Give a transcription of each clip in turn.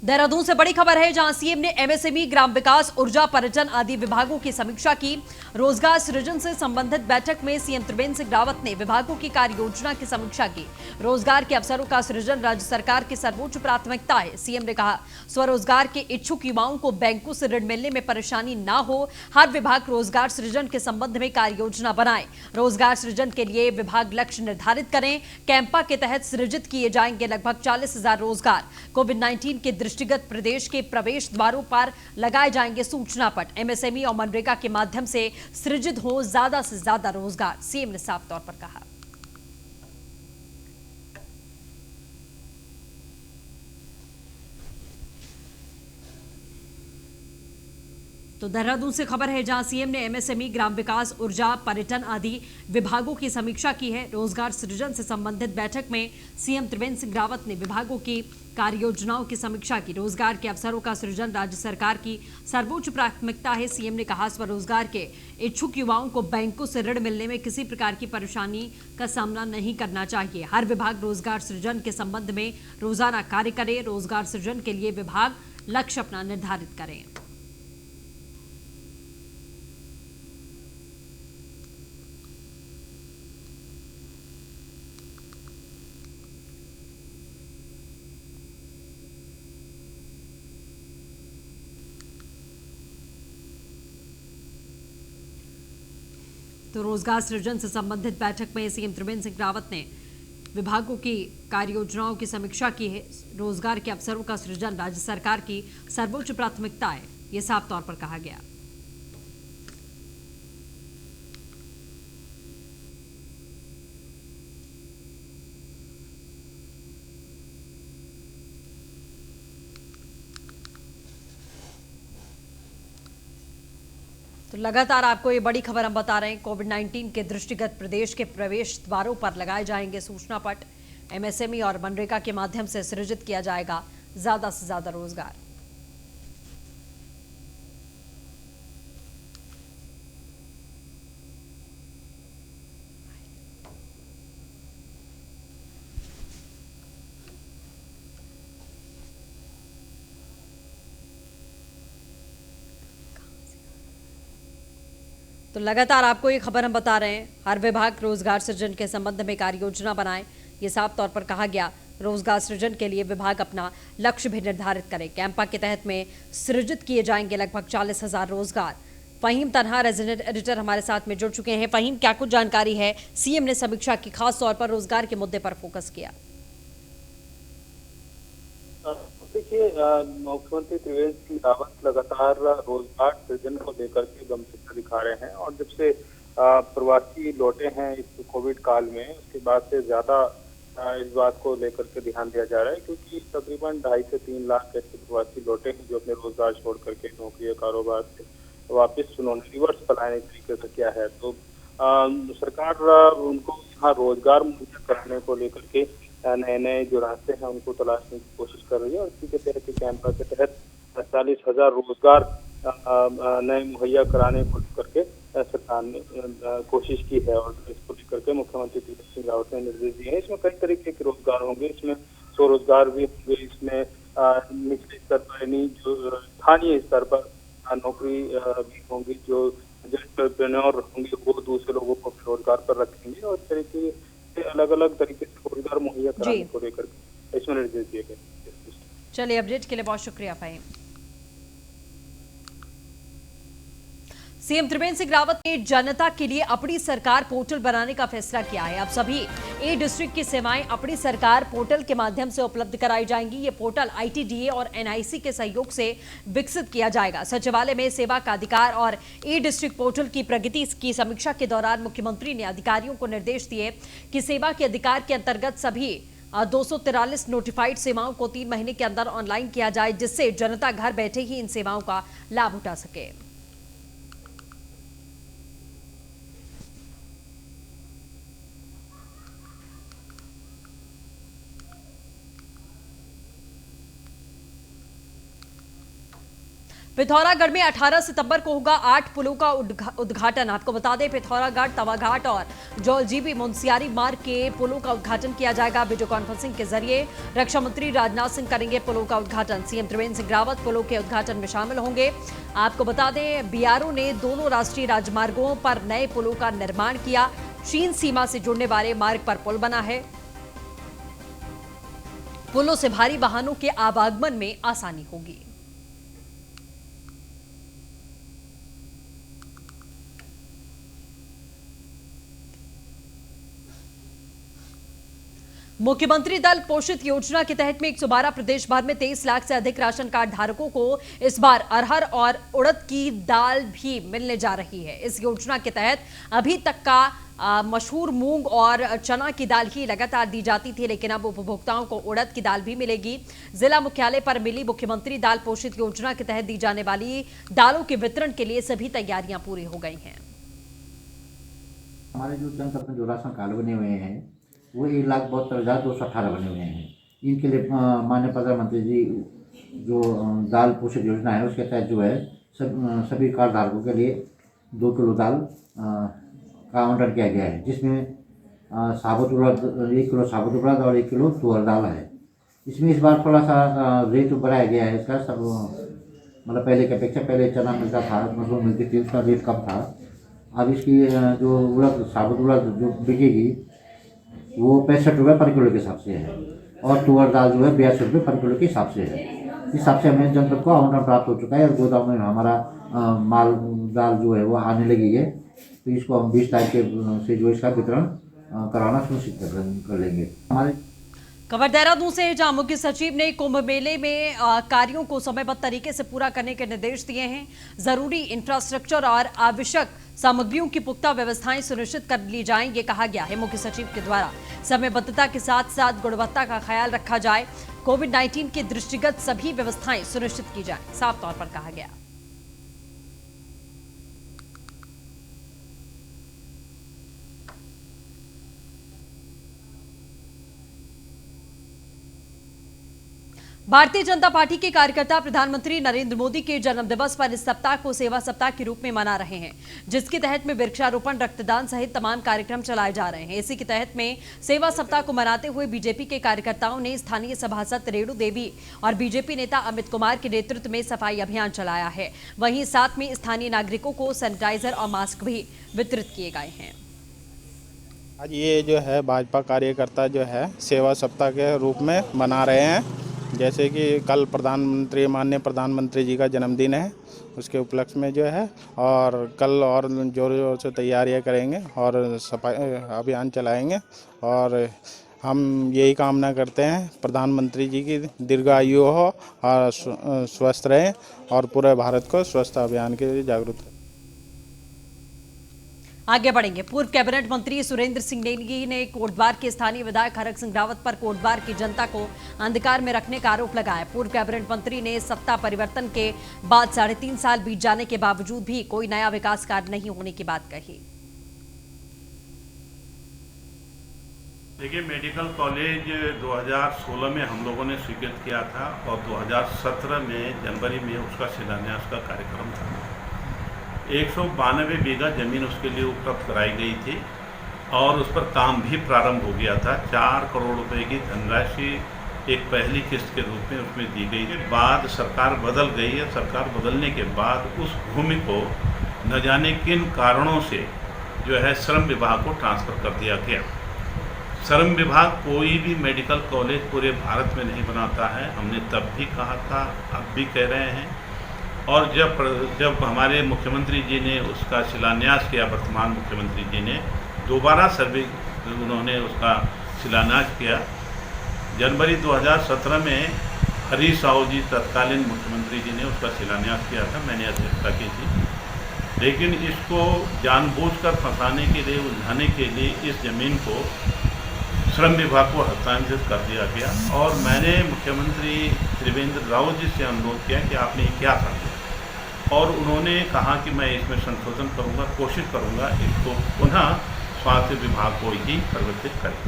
देहरादून से बड़ी खबर है, जहां सीएम ने एमएसएमई, ग्राम विकास, ऊर्जा, पर्यटन आदि विभागों की समीक्षा की। रोजगार सृजन से संबंधित बैठक में सीएम त्रिवेंद्र सिंह रावत ने विभागों की कार्य योजना की समीक्षा की। रोजगार के अवसरों का सृजन राज्य सरकार की सर्वोच्च प्राथमिकता है। सीएम ने कहा, स्वरोजगार के इच्छुक युवाओं को बैंकों से ऋण मिलने में परेशानी न हो, हर विभाग रोजगार सृजन के संबंध में कार्य योजना बनाए। रोजगार सृजन के लिए विभाग लक्ष्य निर्धारित करें। कैंपा के तहत सृजित किए जाएंगे लगभग 40,000 रोजगार। कोविड-19 के दृष्टिगत प्रदेश के प्रवेश द्वारों पर लगाए जाएंगे सूचना पट। एमएसएमई और मनरेगा के माध्यम से सृजित हो ज्यादा से ज्यादा रोजगार, सीएम ने साफ तौर पर कहा। तो देहरादून से खबर है, जहां सीएम ने एमएसएमई, ग्राम विकास, ऊर्जा, पर्यटन आदि विभागों की समीक्षा की है। रोजगार सृजन से संबंधित बैठक में सीएम त्रिवेंद्र सिंह रावत ने विभागों की कार्य योजनाओं की समीक्षा की। रोजगार के अवसरों का सृजन राज्य सरकार की सर्वोच्च प्राथमिकता है। सीएम ने कहा, स्वरोजगार के इच्छुक युवाओं को बैंकों से ऋण मिलने में किसी प्रकार की परेशानी का सामना नहीं करना चाहिए। हर विभाग रोजगार सृजन के संबंध में रोजाना कार्य करे। रोजगार सृजन के लिए विभाग लक्ष्य अपना निर्धारित करें। तो रोजगार सृजन से संबंधित बैठक में सीएम त्रिवेंद्र सिंह रावत ने विभागों की कार्य योजनाओं की समीक्षा की है। रोजगार के अवसरों का सृजन राज्य सरकार की सर्वोच्च प्राथमिकता है, यह साफ तौर पर कहा गया। तो लगातार आपको ये बड़ी खबर हम बता रहे हैं। कोविड-19 के दृष्टिगत प्रदेश के प्रवेश द्वारों पर लगाए जाएंगे सूचना पट। एमएसएमई और मनरेगा के माध्यम से सृजित किया जाएगा ज्यादा से ज्यादा रोजगार। तो लगातार आपको ये खबर हम बता रहे हैं, हर विभाग रोजगार सृजन के संबंध में कार्य योजना बनाए, ये साफ तौर पर कहा गया। रोजगार सृजन के लिए विभाग अपना लक्ष्य भी निर्धारित करे। कैंपा के तहत में सृजित किए जाएंगे लगभग 40,000 रोजगार। फहीम तनहा रेजिडेंट एडिटर हमारे साथ में जुड़ चुके हैं। फहीम, क्या कुछ जानकारी है? सीएम ने समीक्षा की, खास तौर पर रोजगार के मुद्दे पर फोकस किया। देखिए, मुख्यमंत्री त्रिवेंद्र सिंह रावत लगातार रोजगार सृजन को लेकर के गंभीरता दिखा रहे हैं और जब से प्रवासी लौटे हैं इस कोविड काल में, उसके बाद से ज्यादा इस बात को लेकर के ध्यान दिया जा रहा है, क्योंकि तकरीबन 2.5 से 3 लाख ऐसे प्रवासी लौटे हैं जो अपने रोजगार छोड़ करके नौकरी या कारोबार से वापस उन्होंने रिवर्स पलायन तरीके से किया है। तो सरकार उनको यहाँ रोजगार मुहैया कराने को लेकर के नए नए जो रास्ते हैं उनको तलाशने की कोशिश कर रही है और इसी के तहत कैंपा के तहत 40,000 रोजगार नए मुहैया कराने को लेकर के सरकार ने कोशिश की है और इसको लेकर के मुख्यमंत्री त्रिवेंद्र सिंह रावत ने निर्देश दिए हैं। इसमें कई तरीके के रोजगार होंगे, इसमें स्वरोजगार भी होंगे, इसमें निचले स्तर पर यानी जो स्थानीय स्तर पर नौकरी भी होंगी, जो एंटरप्रेन्योर होंगे वो दूसरे लोगों को रोजगार पर रखेंगे और इस तरीके से अलग अलग तरीके से रोजगार मुहैया कराने को लेकर इसमें निर्देश दिए गए। चलिए, अपडेट के लिए बहुत शुक्रिया फहीम। सीएम त्रिवेंद्र सिंह रावत ने जनता के लिए अपनी सरकार पोर्टल बनाने का फैसला किया है। अब सभी ए डिस्ट्रिक्ट की सेवाएं अपनी सरकार पोर्टल के माध्यम से उपलब्ध कराई जाएंगी। ये पोर्टल आईटीडीए और एनआईसी के सहयोग से विकसित किया जाएगा। सचिवालय में सेवा का अधिकार और ए डिस्ट्रिक्ट पोर्टल की प्रगति की समीक्षा के दौरान मुख्यमंत्री ने अधिकारियों को निर्देश दिए कि सेवा के अधिकार के अंतर्गत सभी 243 नोटिफाइड सेवाओं को 3 महीने के अंदर ऑनलाइन किया जाए, जिससे जनता घर बैठे ही इन सेवाओं का लाभ उठा सके। पिथौरागढ़ में 18 सितंबर को होगा 8 पुलों का उद्घाटन। आपको बता दें, पिथौरागढ़, तवाघाट और जौलजीबी मुंसियारी मार्ग के पुलों का उद्घाटन किया जाएगा। वीडियो कॉन्फ्रेंसिंग के जरिए रक्षा मंत्री राजनाथ सिंह करेंगे पुलों का उद्घाटन। सीएम त्रिवेंद्र सिंह रावत पुलों के उद्घाटन में शामिल होंगे। आपको बता दें, बीआरओ ने दोनों राष्ट्रीय राजमार्गों पर नए पुलों का निर्माण किया। चीन सीमा से जुड़ने वाले मार्ग पर पुल बना है। पुलों से भारी वाहनों के आवागमन में आसानी होगी। मुख्यमंत्री दल पोषित योजना के तहत में 112 प्रदेश भर में 23 लाख से अधिक राशन कार्ड धारकों को इस बार अरहर और उड़द की दाल भी मिलने जा रही है। इस योजना के तहत अभी तक का मशहूर मूंग और चना की दाल ही लगातार दी जाती थी, लेकिन अब उपभोक्ताओं को उड़द की दाल भी मिलेगी। जिला मुख्यालय पर मिली मुख्यमंत्री दाल पोषित योजना के तहत दी जाने वाली दालों के वितरण के लिए सभी तैयारियां पूरी हो गई हैं। हमारे जो जनता जो राशन कार्ड बने हुए हैं वो 1,72,218 बने हुए हैं। इनके लिए माननीय प्रधानमंत्री जी जो दाल पोषण योजना है उसके तहत जो है सभी कार्ड धारकों के लिए 2 किलो दाल का आवंटन किया गया है, जिसमें साबुत उड़द 1 किलो साबुत उड़द और 1 किलो तुअर दाल है। इसमें इस बार थोड़ा सा रेट बढ़ाया गया है इसका, सब मतलब पहले की अपेक्षा। पहले चना मिलता था, मशरूम मिलती थी, उसका रेट कम था। अब इसकी जो उड़द साबुत उड़द जो बिकेगी वो 65 रुपये पर किलो के हिसाब से है और तुअर दाल जो है 82 रुपये पर किलो के हिसाब से है। इस हिसाब से हमें जनपद को आवंटन प्राप्त हो चुका है और गोदाम में हमारा माल दाल जो है वो आने लगी है। तो इसको हम 20 तारीख से जो इसका वितरण कराना सुनिश्चित कर लेंगे। हमारे खबर देहरादून से, जहां मुख्य सचिव ने कुंभ मेले में कार्यों को समयबद्ध तरीके से पूरा करने के निर्देश दिए हैं। जरूरी इंफ्रास्ट्रक्चर और आवश्यक सामग्रियों की पुख्ता व्यवस्थाएं सुनिश्चित कर ली जाएं, ये कहा गया है मुख्य सचिव के द्वारा। समयबद्धता के साथ साथ गुणवत्ता का ख्याल रखा जाए। कोविड-19 के दृष्टिगत सभी व्यवस्थाएं सुनिश्चित की जाए, साफ तौर पर कहा गया। भारतीय जनता पार्टी के कार्यकर्ता प्रधानमंत्री नरेंद्र मोदी के जन्मदिवस पर इस सप्ताह को सेवा सप्ताह के रूप में मना रहे हैं, जिसके तहत में वृक्षारोपण, रक्तदान सहित तमाम कार्यक्रम चलाए जा रहे हैं। इसी के तहत में सेवा सप्ताह को मनाते हुए बीजेपी के कार्यकर्ताओं ने स्थानीय सभासद रेणु देवी और बीजेपी नेता अमित कुमार के नेतृत्व में सफाई अभियान चलाया है। वहीं साथ में स्थानीय नागरिकों को सैनिटाइजर और मास्क भी वितरित किए गए हैं। आज ये जो है भाजपा कार्यकर्ता जो है सेवा सप्ताह के रूप में मना रहे हैं। जैसे कि कल माननीय प्रधानमंत्री जी का जन्मदिन है, उसके उपलक्ष्य में जो है और कल और जोर जोर से तैयारियां करेंगे और सफाई अभियान चलाएंगे। और हम यही कामना करते हैं प्रधानमंत्री जी की दीर्घायु हो और स्वस्थ रहें और पूरे भारत को स्वच्छता अभियान के लिए जागरूक करें। आगे बढ़ेंगे। पूर्व कैबिनेट मंत्री सुरेंद्र सिंह नेगी ने कोटद्वार के स्थानीय विधायक हरक सिंह रावत पर कोटद्वार की जनता को अंधकार में रखने का आरोप लगाया। पूर्व कैबिनेट मंत्री ने सत्ता परिवर्तन के बाद 3.5 साल बीत जाने के बावजूद भी कोई नया विकास कार्य नहीं होने की बात कही। देखिए, मेडिकल कॉलेज 2016 में हम लोगों ने स्वीकृत किया था और 2017 में जनवरी में उसका शिलान्यास का कार्यक्रम था। 192 बीघा जमीन उसके लिए उपलब्ध कराई गई थी और उस पर काम भी प्रारंभ हो गया था। 4 करोड़ रुपए की धनराशि एक पहली किस्त के रूप में उसमें दी गई थी। बाद सरकार बदल गई है। सरकार बदलने के बाद उस भूमि को न जाने किन कारणों से जो है श्रम विभाग को ट्रांसफर कर दिया गया। श्रम विभाग कोई भी मेडिकल कॉलेज पूरे भारत में नहीं बनाता है। हमने तब भी कहा था, अब भी कह रहे हैं। और जब हमारे मुख्यमंत्री जी ने उसका शिलान्यास किया, वर्तमान मुख्यमंत्री जी ने दोबारा सर्वे उन्होंने उसका शिलान्यास किया। जनवरी 2017 में हरीश राव जी तत्कालीन मुख्यमंत्री जी ने उसका शिलान्यास किया था, मैंने अध्यक्षता की थी। लेकिन इसको जानबूझकर फंसाने के लिए, उलझाने के लिए इस जमीन को श्रम विभाग को हस्तांतरित कर दिया गया। और मैंने मुख्यमंत्री त्रिवेंद्र रावत जी से अनुरोध किया कि आपने क्या समझा, और उन्होंने कहा कि मैं इसमें संशोधन करूंगा, कोशिश करूंगा इसको पुनः स्वास्थ्य विभाग को ही परिवर्तित करें,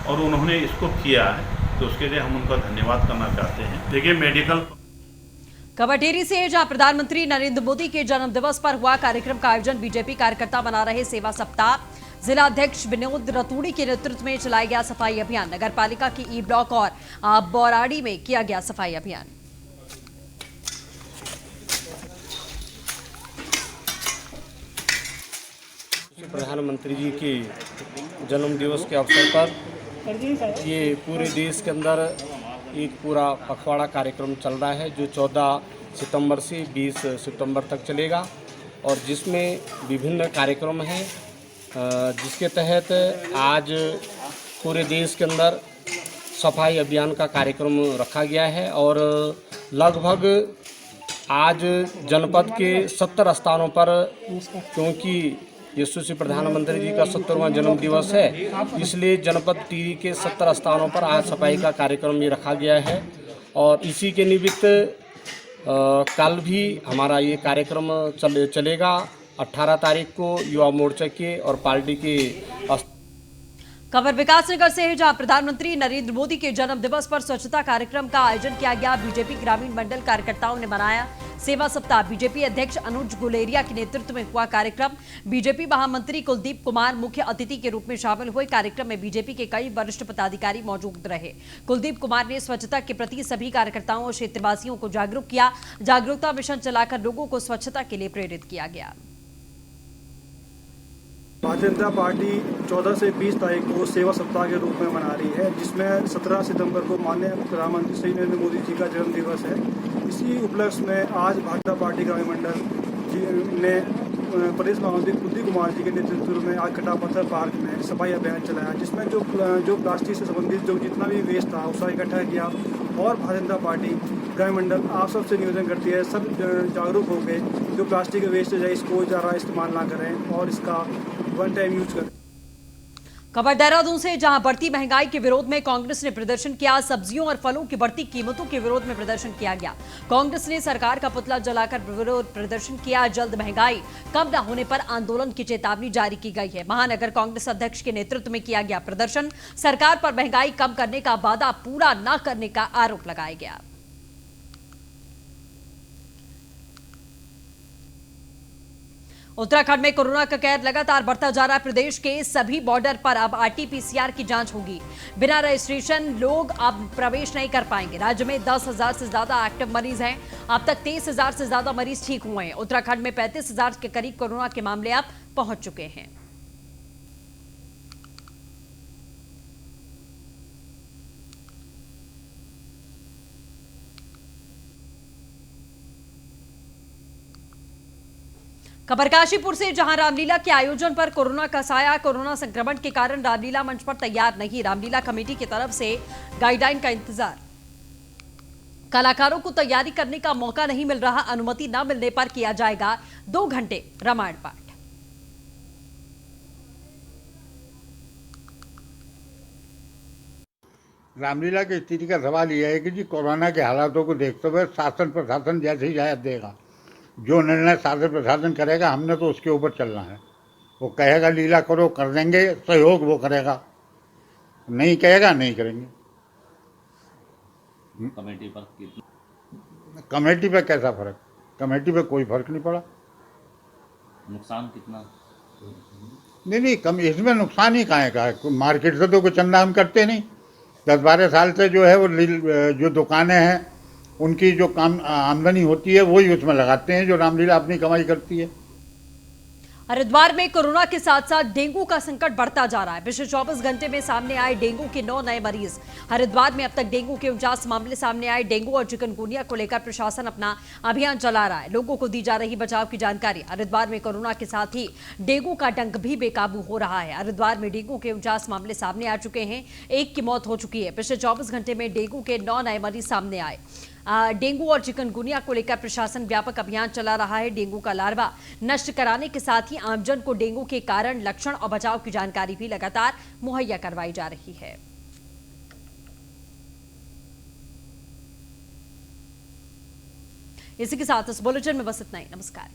और उन्होंने इसको किया है। तो उसके लिए हम उनका धन्यवाद करना चाहते हैं। देखिए, मेडिकल कवटेरी से जहां प्रधानमंत्री नरेंद्र मोदी के जन्म दिवस पर हुआ कार्यक्रम का आयोजन, बीजेपी कार्यकर्ता मना रहे सेवा सप्ताह। जिला अध्यक्ष विनोद रतूड़ी के नेतृत्व में चलाया गया सफाई अभियान। नगर पालिका की ई ब्लॉक और बौराड़ी में किया गया सफाई अभियान। प्रधानमंत्री जी की जन्म दिवस के अवसर पर ये पूरे देश के अंदर एक पूरा पखवाड़ा कार्यक्रम चल रहा है, जो 14 सितंबर से 20 सितंबर तक चलेगा और जिसमें विभिन्न कार्यक्रम हैं, जिसके तहत आज पूरे देश के अंदर सफाई अभियान का कार्यक्रम रखा गया है और लगभग आज जनपद के 70 स्थानों पर, क्योंकि यशस्वी प्रधानमंत्री जी का 70वां जन्म दिवस है, इसलिए जनपद टिहरी के 70 स्थानों पर आज सफाई का कार्यक्रम ये रखा गया है और इसी के निमित्त कल भी हमारा ये कार्यक्रम चलेगा। 18 तारीख को युवा मोर्चा के और पार्टी के खबर विकासनगर से है, जहां प्रधानमंत्री नरेंद्र मोदी के जन्म दिवस पर स्वच्छता कार्यक्रम का आयोजन किया गया। बीजेपी ग्रामीण मंडल कार्यकर्ताओं ने मनाया सेवा सप्ताह। बीजेपी अध्यक्ष अनुज गुलेरिया के नेतृत्व में हुआ कार्यक्रम। बीजेपी महामंत्री कुलदीप कुमार मुख्य अतिथि के रूप में शामिल हुए। कार्यक्रम में बीजेपी के कई वरिष्ठ पदाधिकारी मौजूद रहे। कुलदीप कुमार ने स्वच्छता के प्रति सभी कार्यकर्ताओं और क्षेत्रवासियों को जागरूक किया। जागरूकता मिशन चलाकर लोगों को स्वच्छता के लिए प्रेरित किया गया। भारतीय जनता पार्टी 14 से 20 तारीख को सेवा सप्ताह के रूप में मना रही है, जिसमें 17 सितंबर को माननीय प्रधानमंत्री श्री नरेंद्र मोदी जी का जन्म दिवस है। इसी उपलक्ष्य में आज भारतीय जनता पार्टी ग्रामीण मंडल जी ने प्रदेश महामंत्री कुलदीप कुमार जी के नेतृत्व में आज कटापत्थर पार्क में सफाई अभियान चलाया, जिसमें जो प्लास्टिक से संबंधित जो जितना भी वेस्ट था उसका इकट्ठा किया और भारतीय जनता पार्टी ग्रामीण मंडल आप सबसे निवेदन करती है, सब जागरूक हो गए, जो प्लास्टिक वेस्टेज है इसको ज़्यादा इस्तेमाल ना करें और इसका वन टाइम यूज करें। खबर देहरादून से, जहां बढ़ती महंगाई के विरोध में कांग्रेस ने प्रदर्शन किया। सब्जियों और फलों की बढ़ती कीमतों के विरोध में प्रदर्शन किया गया। कांग्रेस ने सरकार का पुतला जलाकर विरोध प्रदर्शन किया। जल्द महंगाई कम न होने पर आंदोलन की चेतावनी जारी की गई है। महानगर कांग्रेस अध्यक्ष के नेतृत्व में किया गया प्रदर्शन। सरकार पर महंगाई कम करने का वादा पूरा न करने का आरोप लगाया गया। उत्तराखंड में कोरोना का कहर लगातार बढ़ता जा रहा है। प्रदेश के सभी बॉर्डर पर अब आरटी-पीसीआर की जांच होगी। बिना रजिस्ट्रेशन लोग अब प्रवेश नहीं कर पाएंगे। राज्य में 10,000 से ज्यादा एक्टिव मरीज हैं। अब तक 23,000 से ज्यादा मरीज ठीक हुए हैं। उत्तराखंड में 35,000 के करीब कोरोना के मामले अब पहुंच चुके हैं। खबर काशीपुर से, जहां रामलीला के आयोजन पर कोरोना का साया। कोरोना संक्रमण के कारण रामलीला मंच पर तैयार नहीं। रामलीला कमेटी की तरफ से गाइडलाइन का इंतजार। कलाकारों को तैयारी करने का मौका नहीं मिल रहा। अनुमति न मिलने पर किया जाएगा 2 घंटे रामायण पाठ। रामलीला की स्थिति का सवाल यह है कि जी कोरोना के हालातों को देखते हुए शासन प्रशासन जैसे ही जायज देगा, जो निर्णय शासन प्रशासन करेगा हमने तो उसके ऊपर चलना है। वो कहेगा लीला करो, कर देंगे सहयोग, वो करेगा। नहीं कहेगा नहीं करेंगे। कमेटी पर कैसा फर्क? कमेटी पे कोई फर्क नहीं पड़ा। नुकसान कितना? नहीं कम, इसमें नुकसान ही कहाँ का है? मार्केट से तो कोई चंदा हम करते नहीं। 10-12 साल से जो है वो जो दुकानें हैं उनकी जो आमदनी होती है वही उसमें लगाते हैं, जो रामलीला अपनी कमाई करती है। हरिद्वार में कोरोना के साथ साथ डेंगू का संकट बढ़ता जा रहा है। पिछले 24 घंटे में सामने आए डेंगू के 9 नए मरीज। हरिद्वार में अब तक डेंगू के 49 मामले सामने आए। डेंगू और चिकनगुनिया को लेकर प्रशासन अपना अभियान चला रहा है। लोगों को दी जा रही बचाव की जानकारी। हरिद्वार में कोरोना के साथ ही डेंगू का डंक भी बेकाबू हो रहा है। हरिद्वार में डेंगू के 49 मामले सामने आ चुके हैं। 1 की मौत हो चुकी है। पिछले 24 घंटे में डेंगू के 9 नए मरीज सामने आए। डेंगू और चिकनगुनिया को लेकर प्रशासन व्यापक अभियान चला रहा है। डेंगू का लार्वा नष्ट कराने के साथ ही आमजन को डेंगू के कारण, लक्षण और बचाव की जानकारी भी लगातार मुहैया करवाई जा रही है। इसी के साथ इस बुलेटिन में बस इतना ही। नमस्कार।